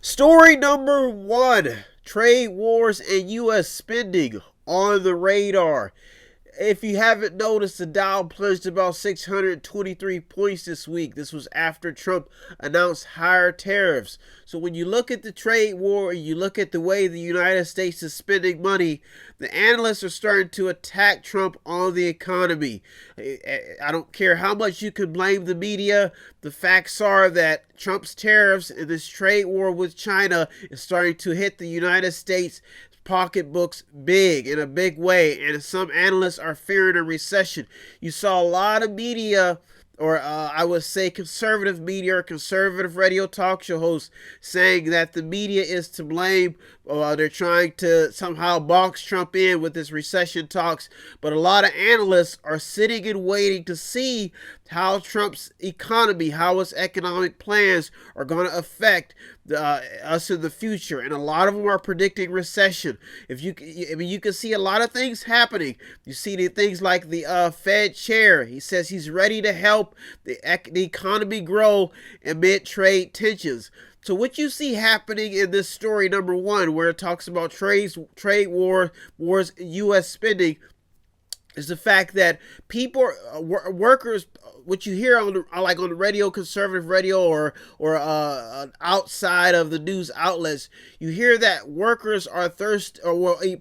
Story number one, trade wars and U.S. spending on the radar. If you haven't noticed, the Dow plunged about 623 points this week. This was after Trump announced higher tariffs. So when you look at the trade war and you look at the way the United States is spending money, the analysts are starting to attack Trump on the economy. I don't care how much you can blame the media. The facts are that Trump's tariffs and this trade war with China is starting to hit the United States pocketbooks big, in a big way, and some analysts are fearing a recession. You saw a lot of media, or I would say conservative media or conservative radio talk show hosts, saying that the media is to blame. They're trying to somehow box Trump in with this recession talks, but a lot of analysts are sitting and waiting to see how Trump's economy, how his economic plans are going to affect us in the future, and a lot of them are predicting recession. You can see a lot of things happening. You see the things like the Fed chair. He says he's ready to help the economy grow amid trade tensions. So what you see happening in this story number one, where it talks about trade wars, U.S. spending, is the fact that people, workers, what you hear on the radio, conservative radio, or outside of the news outlets, you hear that workers are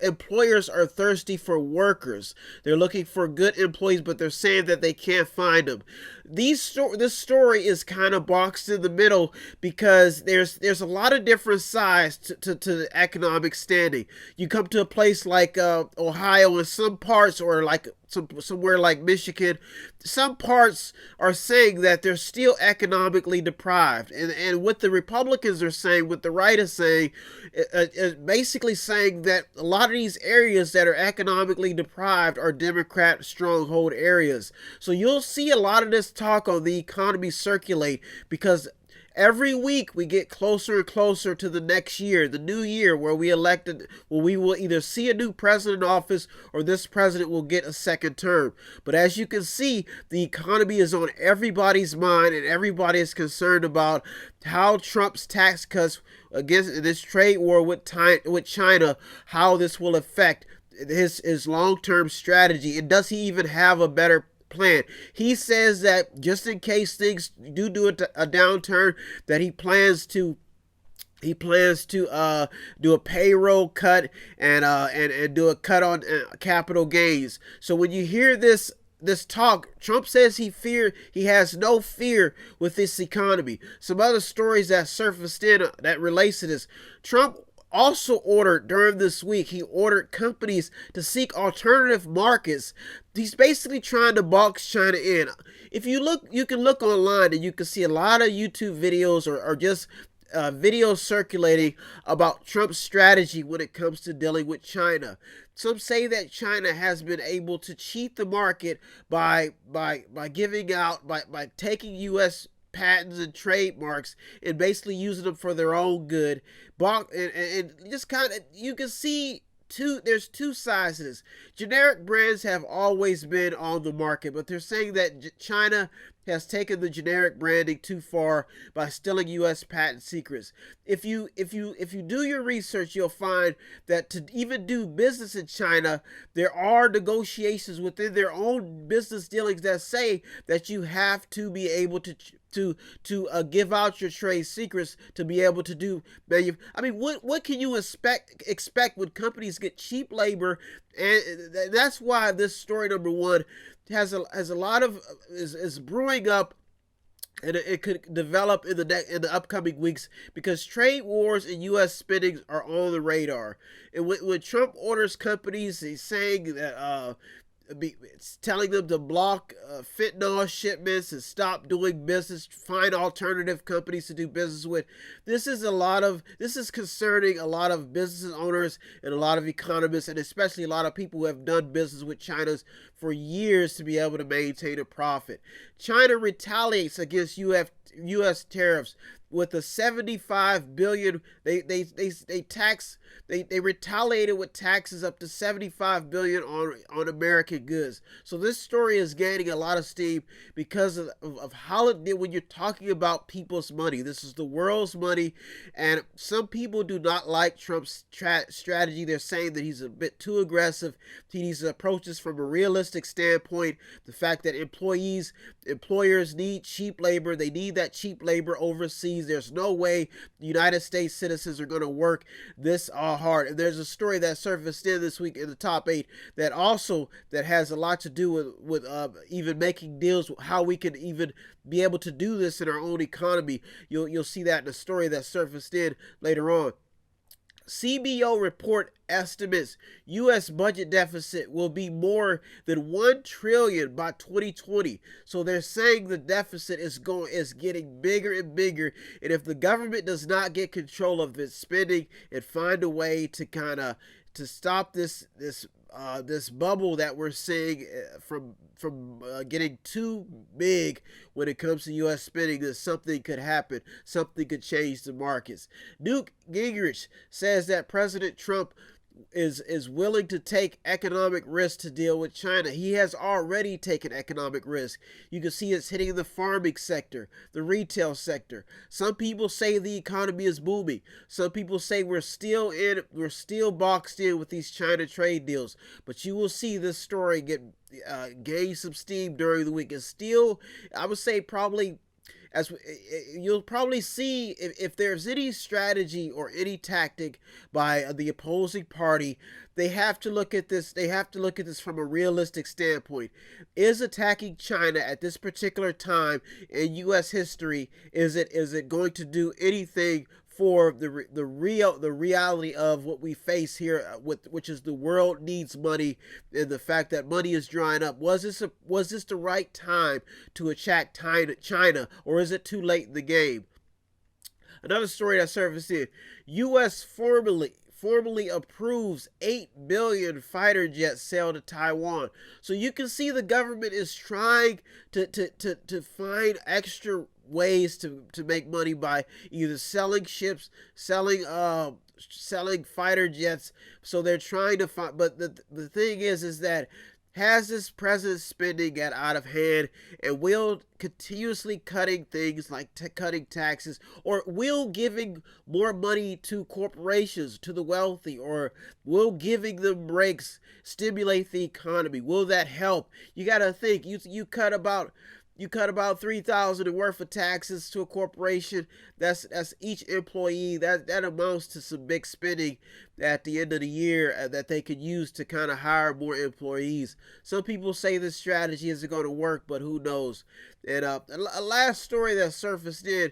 employers are thirsty for workers. They're looking for good employees, but they're saying that they can't find them. This story is kind of boxed in the middle because there's a lot of different sides to the economic standing. You come to a place like Ohio, in some parts, or like somewhere like Michigan, some parts are saying that they're still economically deprived. And what the Republicans are saying, what the right is saying, is basically saying that a lot of these areas that are economically deprived are Democrat stronghold areas. So you'll see a lot of this talk on the economy circulate, because every week we get closer and closer to the next year, the new year, where we will either see a new president in office or this president will get a second term. But as you can see, the economy is on everybody's mind, and everybody is concerned about how Trump's tax cuts against this trade war with China, how this will affect his long-term strategy, and does he even have a better plan. He says that just in case things do a downturn, that he plans to do a payroll cut and do a cut on capital gains. So when you hear this talk, Trump says he has no fear with this economy. Some other stories that surfaced in that relates to this: Trump also ordered during this week, he ordered companies to seek alternative markets. He's basically trying to box China in. If you look, you can look online and you can see a lot of YouTube videos or just videos circulating about Trump's strategy when it comes to dealing with China. Some say that China has been able to cheat the market by taking U.S. patents and trademarks and basically using them for their own good. And just kind of, you can see there's two sides to this. Generic brands have always been on the market, but they're saying that China has taken the generic branding too far by stealing U.S. patent secrets. If you do your research, you'll find that to even do business in China, there are negotiations within their own business dealings that say that you have to be able to give out your trade secrets to be able to do. I mean, what can you expect when companies get cheap labor? And that's why this story number one has a lot of is brewing up, and it could develop in the upcoming weeks, because trade wars and U.S. spending are on the radar. And when Trump orders companies, he's saying that it's telling them to block fentanyl shipments and stop doing business, find alternative companies to do business with. This is concerning a lot of business owners and a lot of economists, and especially a lot of people who have done business with China for years to be able to maintain a profit. China retaliates against U.S. tariffs. with a 75 billion. They retaliated with taxes up to 75 billion on American goods. So this story is gaining a lot of steam because of how it did when you're talking about people's money. This is the world's money, and some people do not like Trump's strategy. They're saying that he's a bit too aggressive. He needs to approach this from a realistic standpoint. The fact that employers need cheap labor. They need that cheap labor overseas. There's no way the United States citizens are going to work this hard. And there's a story that surfaced in this week in the top 8 that has a lot to do with even making deals, how we can even be able to do this in our own economy. You'll see that in a story that surfaced in later on. CBO report estimates U.S. budget deficit will be more than $1 trillion by 2020. So they're saying the deficit is getting bigger and bigger, and if the government does not get control of its spending and find a way to stop this bubble that we're seeing from getting too big when it comes to U.S. spending, that something could happen. Something could change the markets. Newt Gingrich says that President Trump is willing to take economic risk to deal with China. He has already taken economic risk. You can see it's hitting the farming sector, the retail sector. Some people say the economy is booming. Some people say we're still boxed in with these China trade deals. But you will see this story gain some steam during the week. It's still, I would say, probably, as you'll probably see, if there's any strategy or any tactic by the opposing party, they have to look at this. They have to look at this from a realistic standpoint. Is attacking China at this particular time in U.S. history, is it going to do anything for the reality of what we face here, which is the world needs money, and the fact that money is drying up? Was this the right time to attack China, or is it too late in the game? Another story that surfaced in: U.S. formally approves 8 billion fighter jet sale to Taiwan. So you can see the government is trying to find extra ways to make money by either selling ships, selling fighter jets. So they're trying to find, but the thing is that, has this president spending got out of hand, and will continuously cutting things like cutting taxes, or will giving more money to corporations, to the wealthy, or will giving them breaks stimulate the economy? Will that help? You got to think, you cut about $3,000 worth of taxes to a corporation. That's each employee. That amounts to some big spending at the end of the year that they could use to kind of hire more employees. Some people say this strategy isn't going to work, but who knows? And a last story that surfaced in: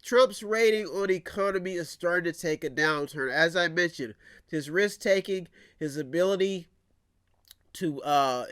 Trump's rating on the economy is starting to take a downturn. As I mentioned, his risk taking, his ability to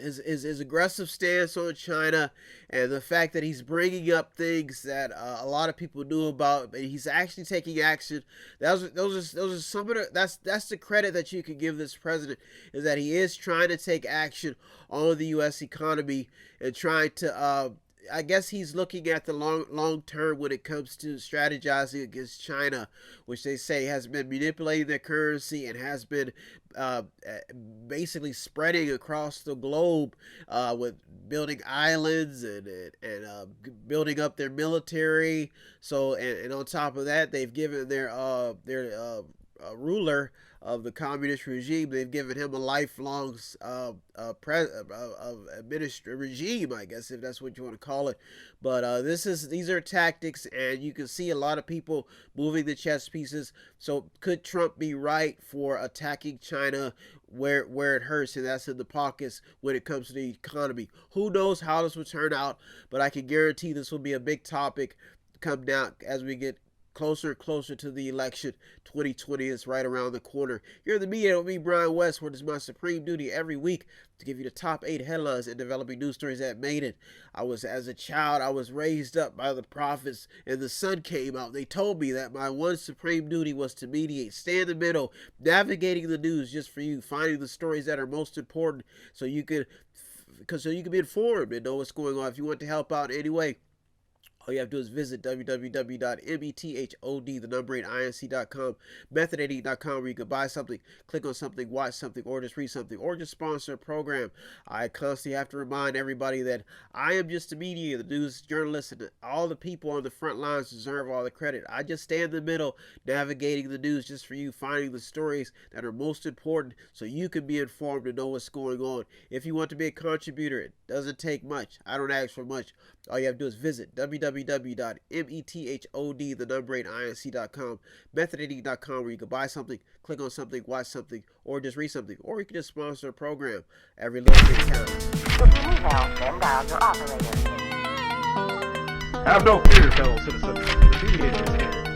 his aggressive stance on China, and the fact that he's bringing up things that a lot of people knew about, and he's actually taking action. Those are some of that's the credit that you can give this president, is that he is trying to take action on the U.S. economy and trying to. I guess he's looking at the long term when it comes to strategizing against China, which they say has been manipulating their currency and has been basically spreading across the globe with building islands and building up their military. So and on top of that, they've given their ruler of the communist regime, they've given him a lifelong regime, I guess, if that's what you want to call it. But these are tactics, and you can see a lot of people moving the chess pieces. So could Trump be right for attacking China where it hurts, and that's in the pockets when it comes to the economy? Who knows how this will turn out, but I can guarantee this will be a big topic come down as we get closer and closer to the election. 2020 is right around the corner. You're in the Mediator with me, Brian West, where it is my supreme duty every week to give you the top 8 headlines and developing news stories that made it. As a child, I was raised up by the prophets, and the sun came out. They told me that my one supreme duty was to mediate, stay in the middle, navigating the news just for you, finding the stories that are most important so you can be informed and know what's going on. If you want to help out in any way, All you have to do is visit www.methodinc.com, method88.com, where you can buy something, click on something, watch something, or just read something, or just sponsor a program. I constantly have to remind everybody that I am just the media, the news journalist, and all the people on the front lines deserve all the credit. I just stay in the middle, navigating the news just for you, finding the stories that are most important so you can be informed and know what's going on. If you want to be a contributor, it doesn't take much. I don't ask for much. All you have to do is visit www.methodinc.com, method88.com, where you can buy something, click on something, watch something, or just read something, or you can just sponsor a program. Every little bit counts. If you need help, then dial your operator. Have no fear, fellow citizens. The Mediator is here.